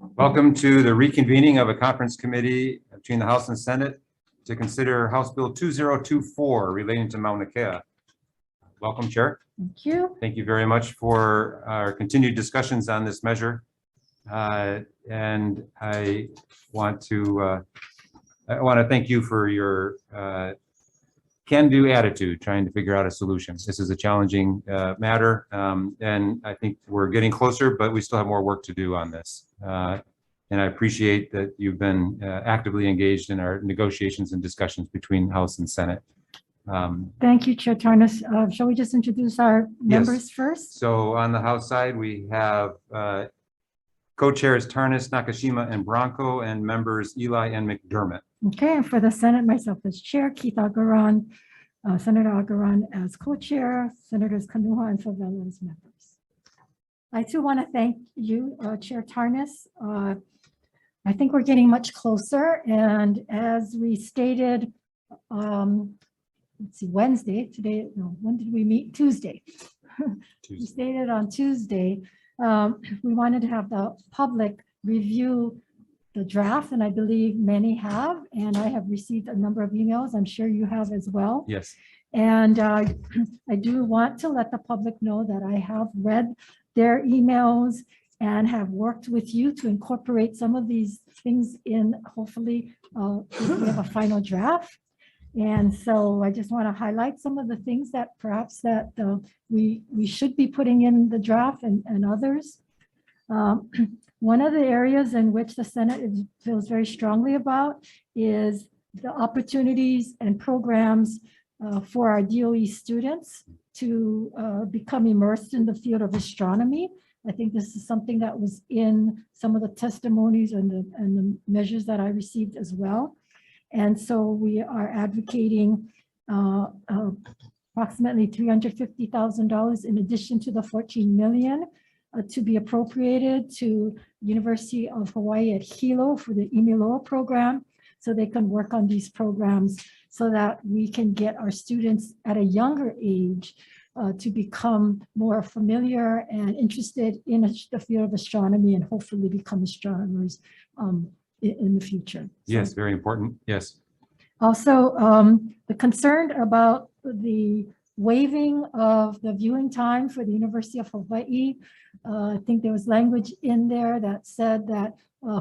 Welcome to the reconvening of a conference committee between the House and Senate to consider House Bill 2024 relating to Mauna Kea. Welcome, Chair. Thank you. Thank you very much for our continued discussions on this measure. And I want to thank you for your can-do attitude trying to figure out a solution. This is a challenging matter, and I think we're getting closer, but we still have more work to do on this. And I appreciate that you've been actively engaged in our negotiations and discussions between House and Senate. Thank you, Chair Tarnas. Shall we just introduce our members first? So on the House side, we have co-chairs Tarnas, Nakashima, and Bronco, and members Eli and McDermott. Okay, and for the Senate, myself as chair, Keith Agaran, Senator Agaran as co-chair, Senators Kanuha and Favela as members. I too want to thank you, Chair Tarnas. I think we're getting much closer, and as we stated, let's see, Wednesday, today, no, when did we meet? Tuesday. We stated on Tuesday, we wanted to have the public review the draft, and I believe many have, and I have received a number of emails. I'm sure you have as well. Yes. And I do want to let the public know that I have read their emails and have worked with you to incorporate some of these things in, hopefully, we have a final draft. And so I just want to highlight some of the things that perhaps that we should be putting in the draft and others. One of the areas in which the Senate feels very strongly about is the opportunities and programs for our DOE students to become immersed in the field of astronomy. I think this is something that was in some of the testimonies and the measures that I received as well. And so we are advocating approximately $350,000 in addition to the $14 million to be appropriated to University of Hawaii at Hilo for the Imiloa program, so they can work on these programs so that we can get our students at a younger age to become more familiar and interested in the field of astronomy and hopefully become astronomers in the future. Yes, very important. Yes. Also, the concern about the waiving of the viewing time for the University of Hawaii. I think there was language in there that said that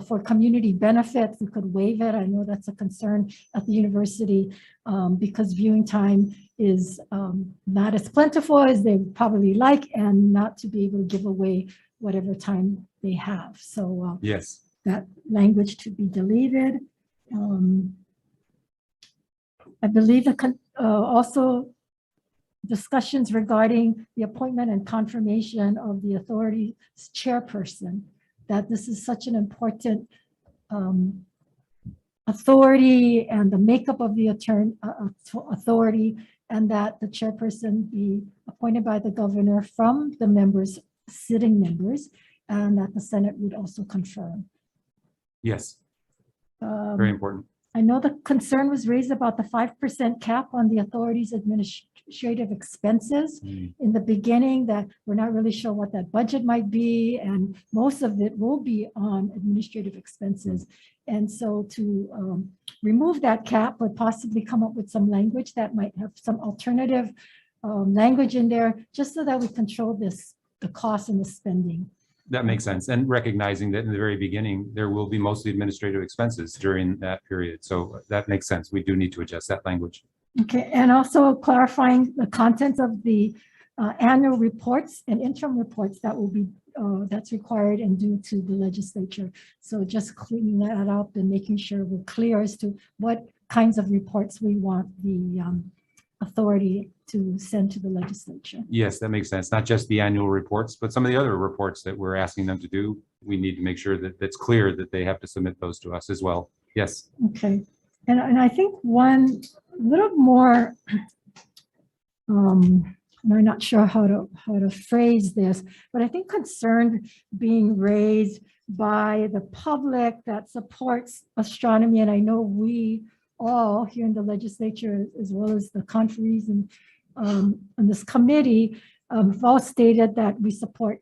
for community benefits, we could waive it. I know that's a concern at the university because viewing time is not as plentiful as they probably like, and not to be able to give away whatever time they have. So yes, that language to be deleted. I believe also discussions regarding the appointment and confirmation of the authority's chairperson, that this is such an important authority and the makeup of the authority, and that the chairperson be appointed by the governor from the members, sitting members, and that the Senate would also confirm. Yes, very important. I know the concern was raised about the 5% cap on the authority's administrative expenses in the beginning, that we're not really sure what that budget might be, and most of it will be on administrative expenses. And so to remove that cap, but possibly come up with some language that might have some alternative language in there, just so that we control the cost and the spending. That makes sense. And recognizing that in the very beginning, there will be mostly administrative expenses during that period. So that makes sense. We do need to adjust that language. Okay, and also clarifying the contents of the annual reports and interim reports that will be, that's required and due to the legislature. So just cleaning that up and making sure we're clear as to what kinds of reports we want the authority to send to the legislature. Yes, that makes sense. Not just the annual reports, but some of the other reports that we're asking them to do. We need to make sure that it's clear that they have to submit those to us as well. Yes. Okay. And I think one little more, I'm not sure how to phrase this, but I think concern being raised by the public that supports astronomy, and I know we all here in the legislature, as well as the conferees and this committee, have all stated that we support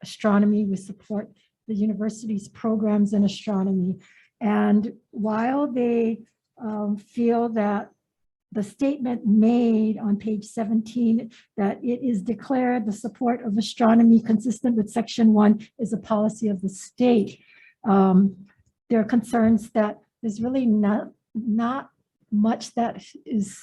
astronomy, we support the university's programs in astronomy. And while they feel that the statement made on page 17 that it is declared the support of astronomy consistent with section 1 is a policy of the state. There are concerns that there's really not much that is,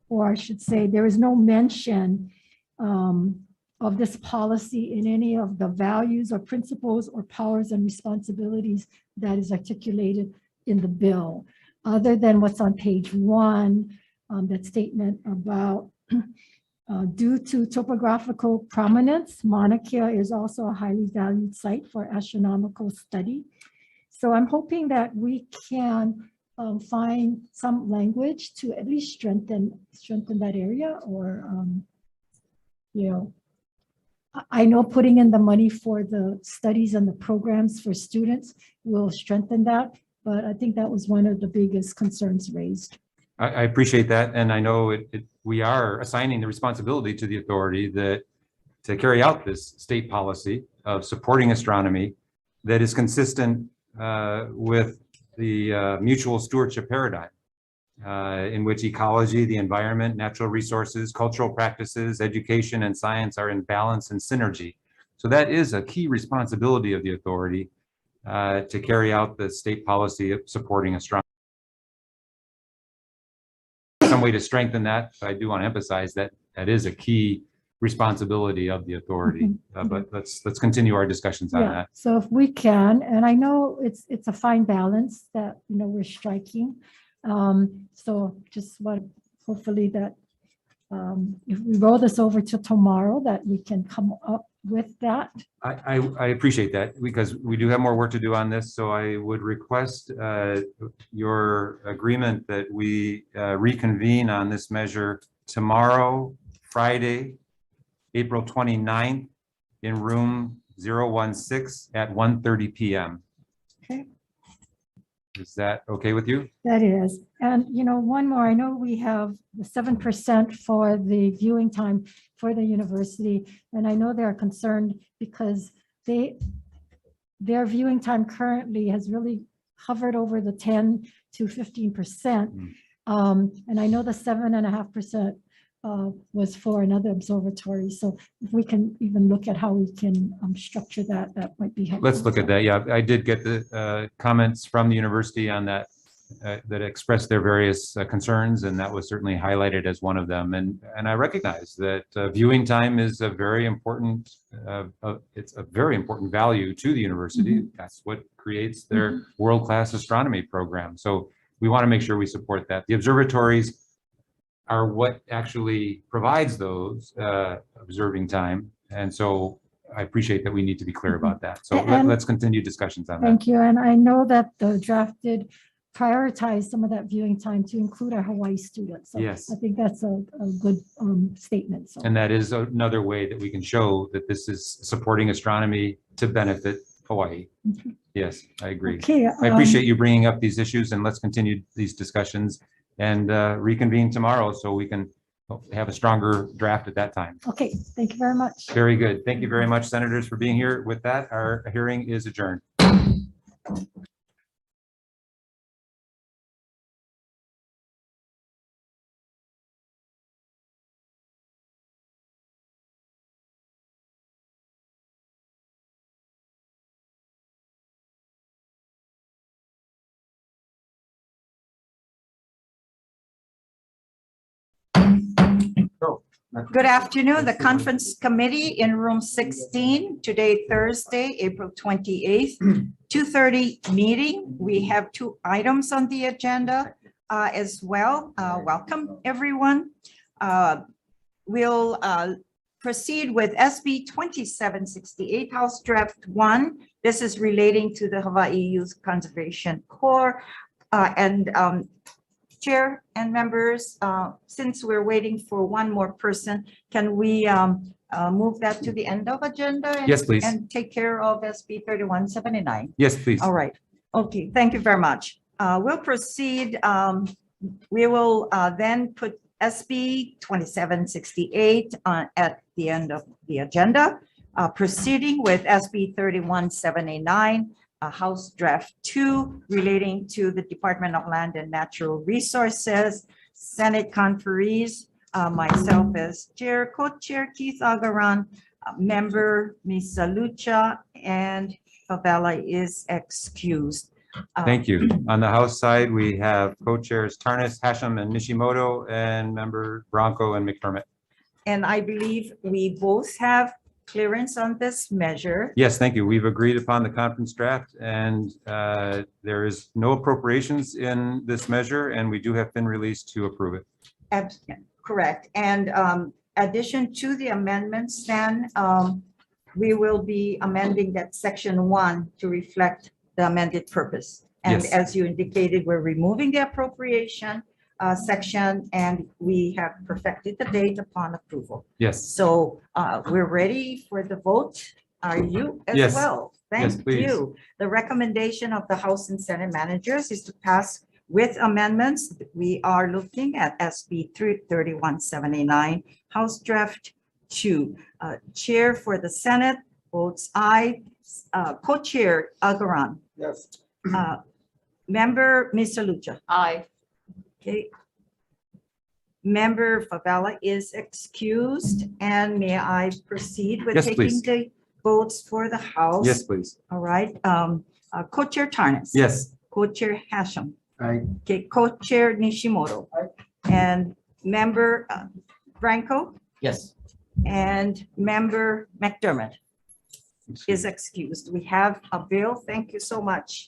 or I should say, there is no mention of this policy in any of the values or principles or powers and responsibilities that is articulated in the bill, other than what's on page 1, that statement about due to topographical prominence, Mauna Kea is also a highly valued site for astronomical study. So I'm hoping that we can find some language to at least strengthen that area, or I know putting in the money for the studies and the programs for students will strengthen that, but I think that was one of the biggest concerns raised. I appreciate that, and I know we are assigning the responsibility to the authority to carry out this state policy of supporting astronomy that is consistent with the mutual stewardship paradigm, in which ecology, the environment, natural resources, cultural practices, education, and science are in balance and synergy. So that is a key responsibility of the authority to carry out the state policy of supporting astronomy. Some way to strengthen that, but I do want to emphasize that that is a key responsibility of the authority. But let's continue our discussions on that. So if we can, and I know it's a fine balance that we're striking. So just what hopefully that if we roll this over to tomorrow, that we can come up with that. I appreciate that, because we do have more work to do on this. So I would request your agreement that we reconvene on this measure tomorrow, Friday, April 29th, in room 016 at 1:30 p.m. Okay. Is that okay with you? That is. And, one more, I know we have the 7% for the viewing time for the university. And I know they're concerned because their viewing time currently has really hovered over the 10 to 15%. And I know the 7.5% was for another observatory. So if we can even look at how we can structure that, that might be helpful. Let's look at that. Yeah, I did get the comments from the university on that, that expressed their various concerns, and that was certainly highlighted as one of them. And I recognize that viewing time is a very important, it's a very important value to the university. That's what creates their world-class astronomy program. So we want to make sure we support that. The observatories are what actually provides those observing time. And so I appreciate that we need to be clear about that. So let's continue discussions on that. Thank you. And I know that the draft did prioritize some of that viewing time to include our Hawaii students. So yes. I think that's a good statement. So. And that is another way that we can show that this is supporting astronomy to benefit Hawaii. Yes, I agree. Okay, I appreciate you bringing up these issues, and let's continue these discussions and reconvene tomorrow so we can have a stronger draft at that time. Okay, thank you very much. Very good. Thank you very much, senators, for being here. With that, our hearing is adjourned. Good afternoon, the conference committee in room 16, today, Thursday, April 28th, 2:30 meeting. We have 2 items on the agenda as well. Welcome, everyone. We'll proceed with SB 2768, House Draft 1. This is relating to the Hawaii Youth Conservation Corps. Chair and members, since we're waiting for one more person, can we move that to the end of agenda? Yes, please. And take care of SB 3179. Yes, please. All right. Okay. Thank you very much. We'll proceed. We will then put SB 2768 at the end of the agenda. proceeding with SB 31789, House Draft 2 relating to the Department of Land and Natural Resources, Senate conferees, myself as chair, co-chair Keith Agaran, member Misa Lucha, and Favela is excused. Thank you. On the House side, we have co-chairs Tarnas, Hashem, and Nishimoto, and member Bronco and McDermott. And I believe we both have clearance on this measure. Yes, thank you. We've agreed upon the conference draft, and there is no appropriations in this measure, and we do have been released to approve it. Correct. And addition to the amendments, then we will be amending that section 1 to reflect the amended purpose. And Yes. as you indicated, we're removing the appropriation section, and we have perfected the date upon approval. Yes, So we're ready for the vote. Are you as Yes. well? Yes, Thank please. you. The recommendation of the House and Senate managers is to pass with amendments. We are looking at SB 33179, House Draft 2. Chair for the Senate votes aye. Co-chair Agaran. Yes. Member Mr. Lucha. Aye. Okay. Member Favela is excused, and may I proceed with Yes, taking please. the votes for the House? yes, please. All right. Co-chair Tarnas. Yes, Co-chair Hashem. Aye. Okay, co-chair Nishimoto. Aye. And member Franco Yes. and member McDermott is excused. We have a bill. Thank you so much.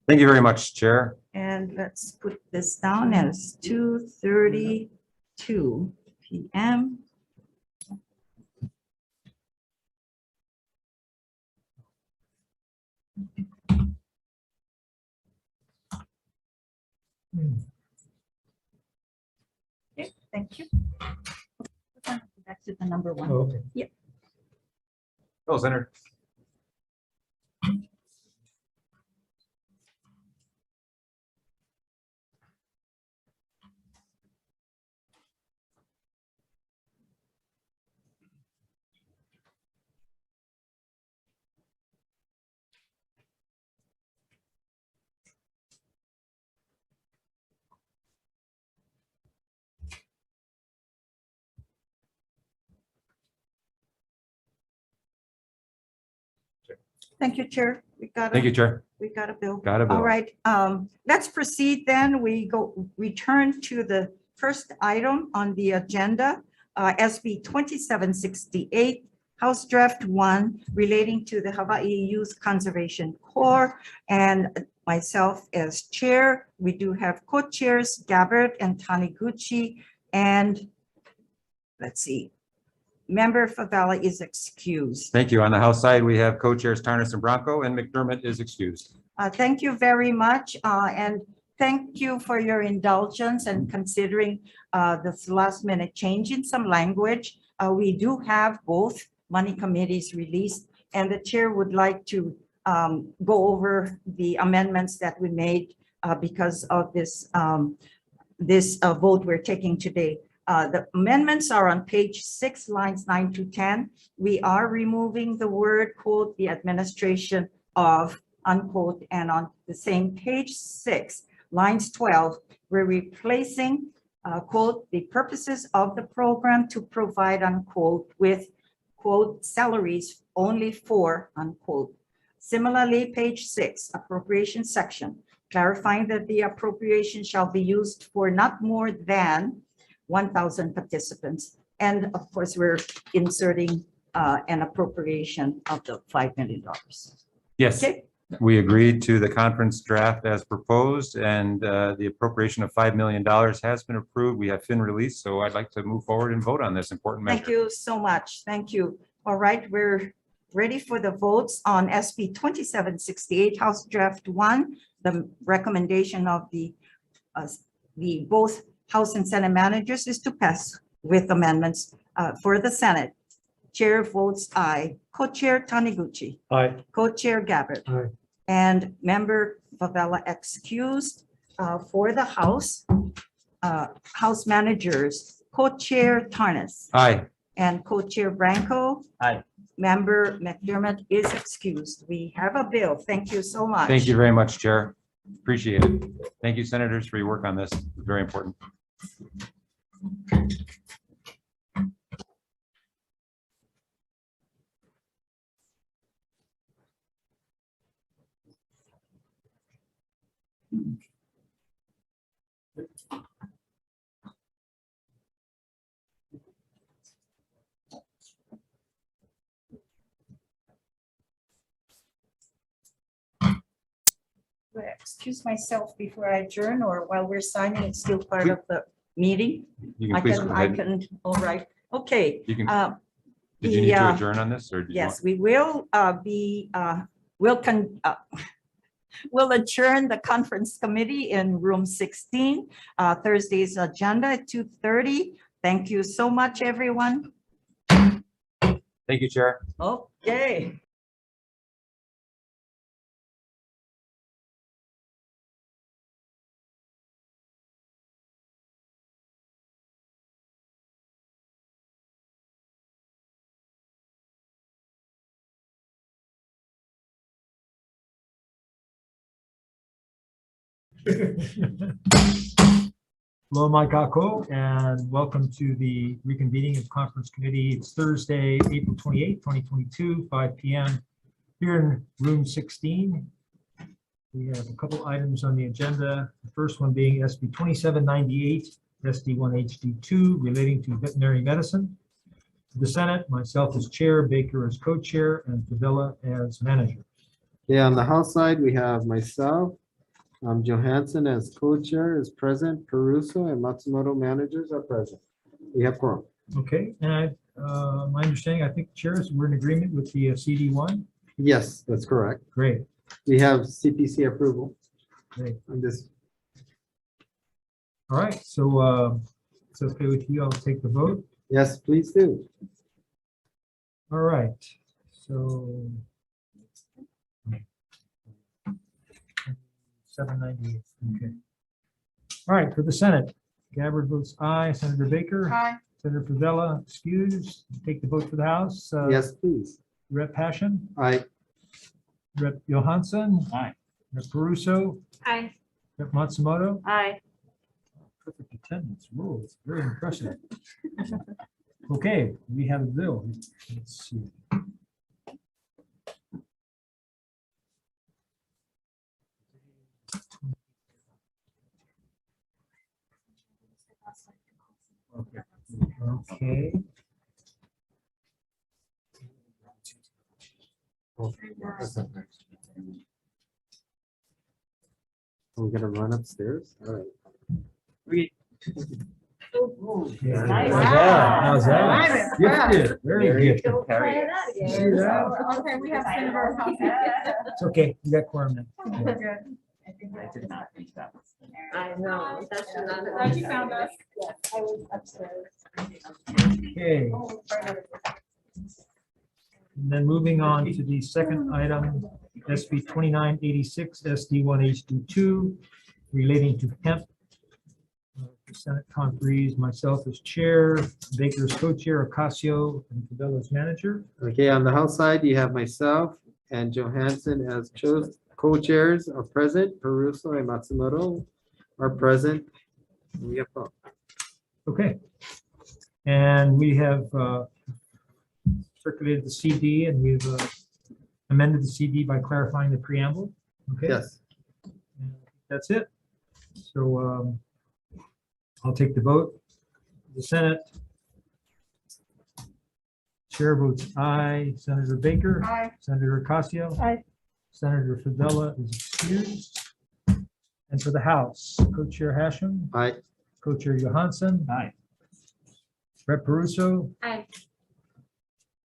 thank you very much, Chair. And let's put this down as 2:32 PM. Okay, thank you. Back to the number 1. Okay. Oh, Senator. Thank you, Chair. Thank you, Chair. We got a bill. Got a bill. All right, let's proceed then. We return to the first item on the agenda, SB 2768, House Draft 1 relating to the Hawaii Youth Conservation Corps, and myself as chair. We do have co-chairs Gabbard and Taniguchi, and let's see, member Favela is excused. Thank you. On the House side, we have co-chairs Tarnas and Bronco, and McDermott is excused. Thank you very much, and thank you for your indulgence and considering this last minute change in some language. We do have both money committees released, and the chair would like to go over the amendments that we made because of this vote we're taking today. The amendments are on page 6, lines 9 to 10. We are removing the word, quote, the administration of, unquote, and on the same page 6, lines 12, we're replacing, quote, the purposes of the program to provide, unquote, with, quote, salaries only for, unquote. Similarly, page 6, appropriation section, clarifying that the appropriation shall be used for not more than 1,000 participants. And of course, we're inserting an appropriation of the $5 million. Yes, Okay, we agreed to the conference draft as proposed, and the appropriation of $5 million has been approved. We have been released, so I'd like to move forward and vote on this important measure. thank you so much. Thank you. All right, we're ready for the votes on SB 2768, House Draft 1, the recommendation of the both House and Senate managers is to pass with amendments for the Senate. Chair votes aye. Co-chair Taniguchi. Aye. Co-chair Gabbard. Aye. And member Favela excused for the House. House Managers, Co-Chair Tarnas Aye. and Co-Chair Branco. Aye. Member McDermott is excused. We have a bill. Thank you so much. Thank you very much, Chair. Appreciate it. Thank you, Senators, for your work on this. It's very important. Excuse myself before I adjourn, or while we're signing, it's still part of the meeting. You can please go I ahead. can, all right, okay. You can, Uh, did you need to the, adjourn on this or? did you want- Yes, we will we'll adjourn the conference committee in room 16, Thursday's agenda at 2:30. Thank you so much, everyone. Thank you, Chair. Okay. Hello, Mike Kako, and welcome to the reconvening of Conference Committee. It's Thursday, April 28th, 2022, 5 p.m. here in room 16. We have a couple items on the agenda. The first one being SB 2798, SD1HD2, relating to veterinary medicine. The Senate, myself as chair, Baker as co-chair, and Fadella as manager. Yeah, on the House side, we have myself, Johansson as co-chair is present, Caruso and Matsumoto managers are present. We have quorum. Okay, and my understanding, I think chairs, we're in agreement with the CD1. Yes, that's correct. Great, We have CPC approval great. on this. All right, so it's okay with you, I'll take the vote. Yes, please do. All right, so 798, okay. All right, for the Senate, Gabbard votes aye, Senator Baker. Hi. Senator Fadella, excused. Take the vote for the House. Yes, please. Rep. Passion, I, Rep. Johansson. Aye. Rep. Caruso, Aye. Rep. Matsumoto. Aye. Perfect attendance. Whoa, it's very impressive. Okay, we have a bill. Let's see. Okay. we're gonna run upstairs. All right. Yeah. Nice. How's that? Gifted, very gifted. Okay, Okay, we have Senator. It's okay, you got quorum now. I know. That's not. Glad you found us. Yes, I was upstairs. Okay. And then moving on to the second item, SB 2986, SD1HD2, relating to hemp. The Senate conferees, myself as chair, Baker as co-chair, Ocasio, and Fidel as manager. Okay, on the House side, you have myself and Johansson as co-chairs are present. Caruso and Matsumoto are present. We have quorum. Okay. And we have circulated the CD and we've amended the CD by clarifying the preamble. Okay. Yes. And that's it. So I'll take the vote. The Senate. Chair votes aye. Senator Baker. Aye. Senator Ocasio. Aye. Senator Fadella is excused. And for the House, Co-Chair Hashem. Aye. Co-Chair Johansson. Aye. Rep. Caruso. Aye.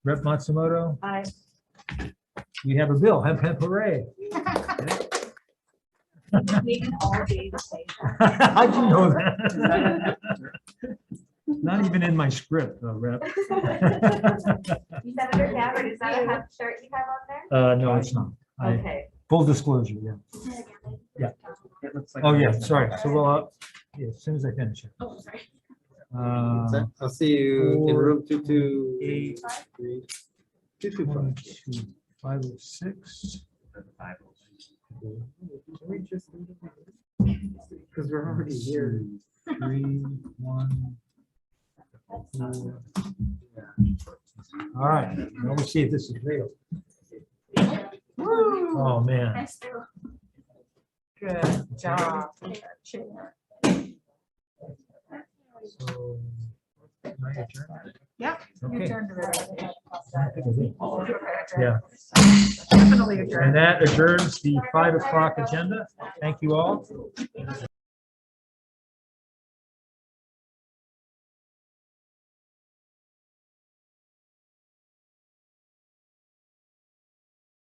Rep. Matsumoto. Aye. We have a bill. Hemp, hemp, hooray. We can all be the same. How'd you know that? Not even in my script, Rep. Senator Gabbard, is that a hemp shirt you have on there? No, it's not. Okay. Full disclosure, yeah. Yeah. Oh, yeah, sorry. So we'll, Yeah, as soon as I finish it. Oh, sorry. I'll see you in room 8, 225. 506. Because we're already here. 3, 1. 4. All right, now we'll see if this is real. Oh, man. Nice to- Good job. So, can I adjourn? Yeah. Okay. Yeah. Yeah, Definitely and that adjourns the 5 o'clock agenda. Thank you all.